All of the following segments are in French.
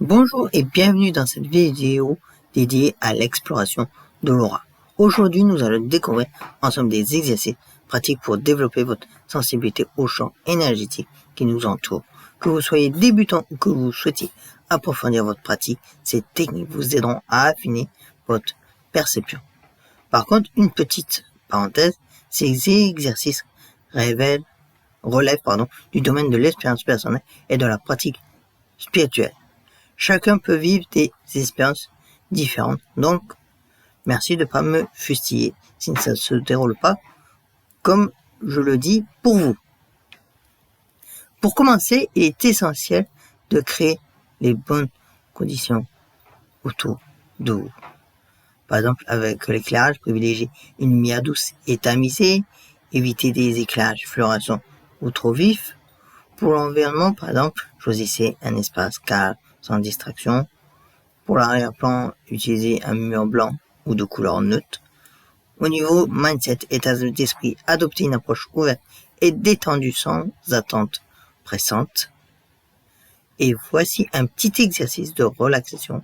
Bonjour et bienvenue dans cette vidéo dédiée à l'exploration de l'aura. Aujourd'hui, nous allons découvrir ensemble des exercices pratiques pour développer votre sensibilité au champ énergétique qui nous entoure. Que vous soyez débutant ou que vous souhaitiez approfondir votre pratique, ces techniques vous aideront à affiner votre perception. Par contre, une petite parenthèse, ces exercices relèvent du domaine de l'expérience personnelle et de la pratique spirituelle. Chacun peut vivre des expériences différentes, donc merci de ne pas me fustiller si ça ne se déroule pas comme je le dis pour vous. Pour commencer, il est essentiel de créer les bonnes conditions autour de vous. Par exemple, avec l'éclairage, privilégiez une lumière douce et tamisée, évitez des éclairages fluorescents ou trop vifs. Pour l'environnement, par exemple, choisissez un espace calme, sans distraction. Pour l'arrière-plan, utilisez un mur blanc ou de couleur neutre. Au niveau mindset, état d'esprit, adoptez une approche ouverte et détendue sans attente pressante. Et voici un petit exercice de relaxation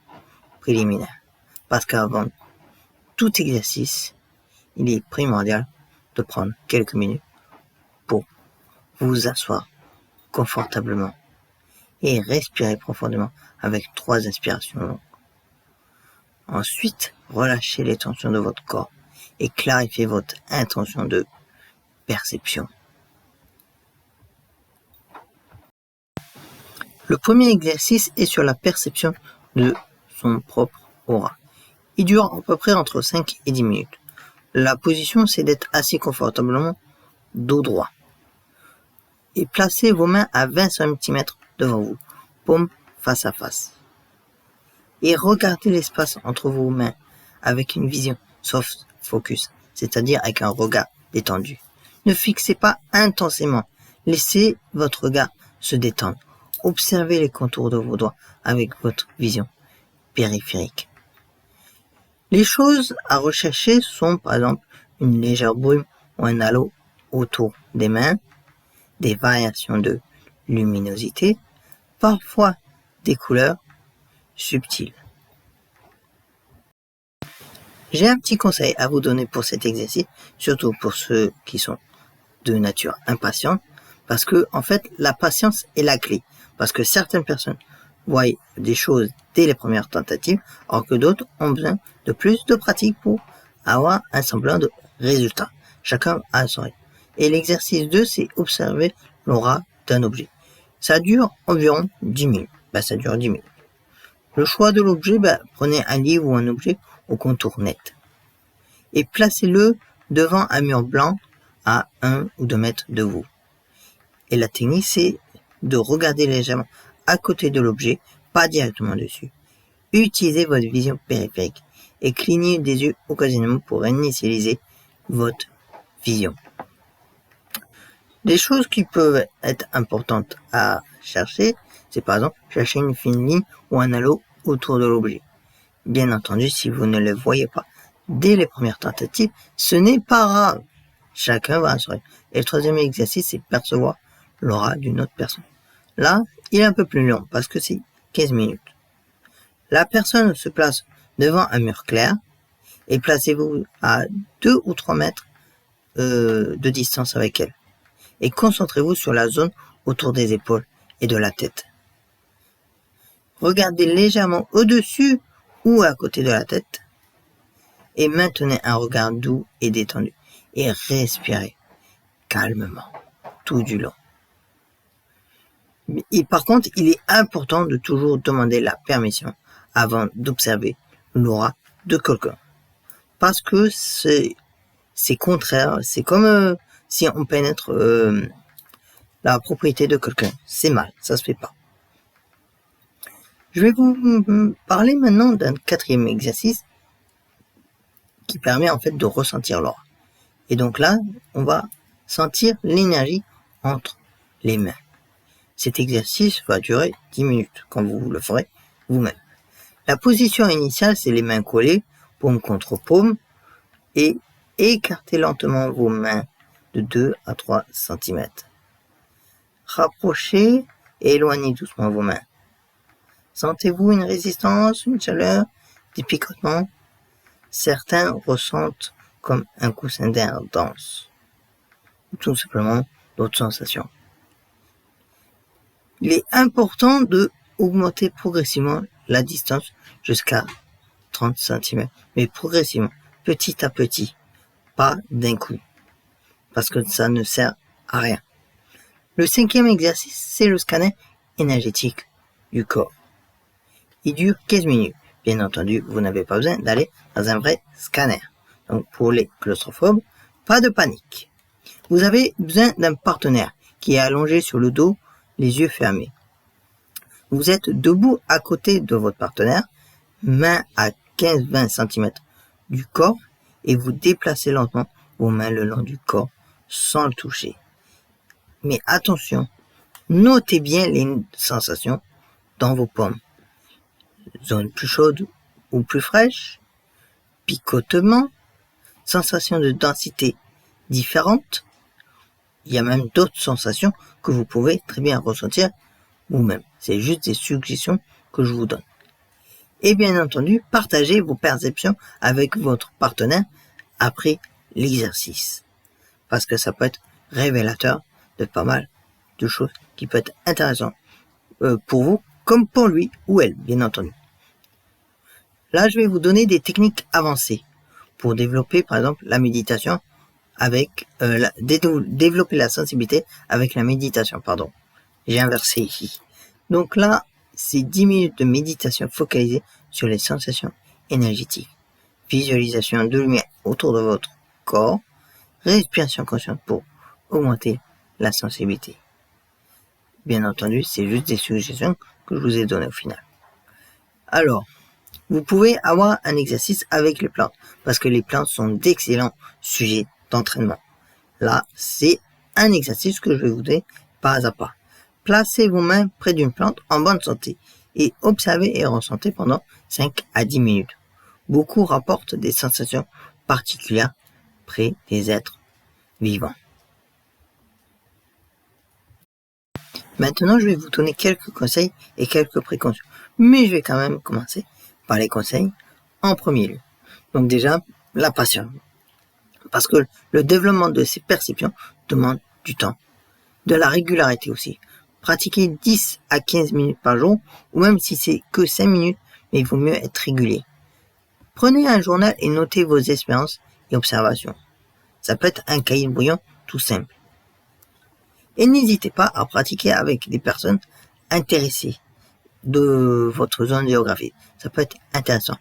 préliminaire. Parce qu'avant tout exercice, il est primordial de prendre quelques minutes pour vous asseoir confortablement et respirer profondément avec 3 inspirations longues. Ensuite, relâchez les tensions de votre corps et clarifiez votre intention de perception. Le premier exercice est sur la perception de son propre aura. Il dure à peu près entre 5 et 10 minutes. La position, c'est d'être assis confortablement, dos droit. Et placez vos mains à 20 cm devant vous, paumes face à face. Et regardez l'espace entre vos mains avec une vision soft focus, c'est-à-dire avec un regard détendu. Ne fixez pas intensément, laissez votre regard se détendre. Observez les contours de vos doigts avec votre vision périphérique. Les choses à rechercher sont par exemple une légère brume ou un halo autour des mains, des variations de luminosité, parfois des couleurs subtiles. J'ai un petit conseil à vous donner pour cet exercice, surtout pour ceux qui sont de nature impatiente, parce que en fait la patience est la clé, parce que certaines personnes voient des choses dès les premières tentatives, alors que d'autres ont besoin de plus de pratique pour avoir un semblant de résultat. Chacun a son rythme. Et l'exercice 2, c'est observer l'aura d'un objet. Ça dure environ 10 minutes. Ça dure 10 minutes. Le choix de l'objet, prenez un livre ou un objet au contour net. Et placez-le devant un mur blanc à 1 ou 2 mètres de vous. Et la technique, c'est de regarder légèrement à côté de l'objet, pas directement dessus. Utilisez votre vision périphérique et clignez des yeux occasionnellement pour initialiser votre vision. Des choses qui peuvent être importantes à chercher, c'est par exemple chercher une fine ligne ou un halo autour de l'objet. Bien entendu, si vous ne le voyez pas dès les premières tentatives, ce n'est pas grave. Chacun va assurer. Et le troisième exercice, c'est percevoir l'aura d'une autre personne. Là, il est un peu plus long parce que c'est 15 minutes. La personne se place devant un mur clair et placez-vous à 2 ou 3 mètres de distance avec elle. Et concentrez-vous sur la zone autour des épaules et de la tête. Regardez légèrement au-dessus ou à côté de la tête et maintenez un regard doux et détendu et respirez calmement tout du long. Et par contre, il est important de toujours demander la permission avant d'observer l'aura de quelqu'un. Parce que c'est contraire, c'est comme si on pénètre la propriété de quelqu'un. C'est mal, ça se fait pas. Je vais vous parler maintenant d'un 4e exercice qui permet en fait de ressentir l'aura. Et donc là, on va sentir l'énergie entre les mains. Cet exercice va durer 10 minutes, quand vous le ferez vous-même. La position initiale, c'est les mains collées, paume contre paume, et écartez lentement vos mains de 2 à 3 cm. Rapprochez et éloignez doucement vos mains. Sentez-vous une résistance, une chaleur, des picotements? Certains ressentent comme un coussin d'air dense, ou tout simplement d'autres sensations. Il est important de augmenter progressivement la distance jusqu'à 30 cm, mais progressivement, petit à petit, pas d'un coup, parce que ça ne sert à rien. Le 5e exercice, c'est le scanner énergétique du corps. Il dure 15 minutes. Bien entendu, vous n'avez pas besoin d'aller dans un vrai scanner. Donc pour les claustrophobes, pas de panique. Vous avez besoin d'un partenaire qui est allongé sur le dos, les yeux fermés. Vous êtes debout à côté de votre partenaire, main à 15-20 cm du corps, et vous déplacez lentement vos mains le long du corps sans le toucher. Mais attention, notez bien les sensations dans vos paumes. Zone plus chaude ou plus fraîche, picotement, sensation de densité différente. Il y a même d'autres sensations que vous pouvez très bien ressentir vous-même. C'est juste des suggestions que je vous donne. Et bien entendu, partagez vos perceptions avec votre partenaire après l'exercice. Parce que ça peut être révélateur de pas mal de choses qui peuvent être intéressantes pour vous, comme pour lui ou elle, bien entendu. Là, je vais vous donner des techniques avancées pour développer, par exemple, la méditation avec développer la sensibilité avec la méditation, pardon. J'ai inversé ici. Donc là, c'est 10 minutes de méditation focalisée sur les sensations énergétiques. Visualisation de lumière autour de votre corps. Respiration consciente pour augmenter la sensibilité. Bien entendu, c'est juste des suggestions que je vous ai données au final. Alors, vous pouvez avoir un exercice avec les plantes, parce que les plantes sont d'excellents sujets d'entraînement. Là, c'est un exercice que je vais vous donner pas à pas. Placez vos mains près d'une plante en bonne santé et observez et ressentez pendant 5 à 10 minutes. Beaucoup rapportent des sensations particulières près des êtres vivants. Maintenant, je vais vous donner quelques conseils et quelques précautions. Mais je vais quand même commencer par les conseils en premier lieu. Donc déjà, la patience. Parce que le développement de ces perceptions demande du temps. De la régularité aussi. Pratiquez 10 à 15 minutes par jour, ou même si c'est que 5 minutes, mais il vaut mieux être régulier. Prenez un journal et notez vos expériences et observations. Ça peut être un cahier brouillon tout simple. Et n'hésitez pas à pratiquer avec des personnes intéressées de votre zone géographique. Ça peut être intéressant.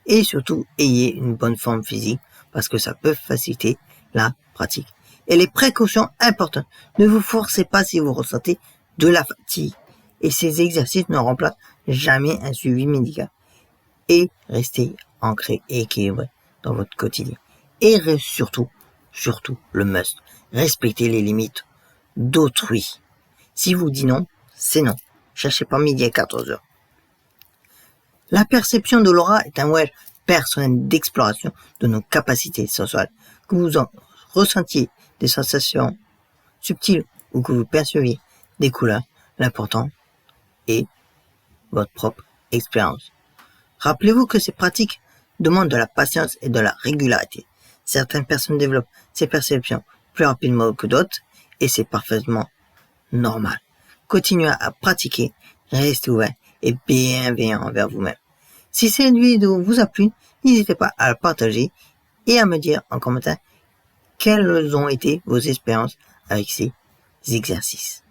Et surtout, ayez une bonne forme physique parce que ça peut faciliter la pratique. Et les précautions importantes. Ne vous forcez pas si vous ressentez de la fatigue. Et ces exercices ne remplacent jamais un suivi médical. Et restez ancré et équilibré dans votre quotidien. Et surtout, le must, respectez les limites d'autrui. Si vous dites non, c'est non. Cherchez pas midi à 14h. La perception de l'aura est un voyage personnel d'exploration de nos capacités sensuelles. Que vous en ressentiez des sensations subtiles ou que vous perceviez des couleurs, l'important est votre propre expérience. Rappelez-vous que ces pratiques demandent de la patience et de la régularité. Certaines personnes développent ces perceptions plus rapidement que d'autres et c'est parfaitement normal. Continuez à pratiquer, restez ouvert et bienveillant envers vous-même. Si cette vidéo vous a plu, n'hésitez pas à la partager et à me dire en commentaire quelles ont été vos expériences avec ces exercices.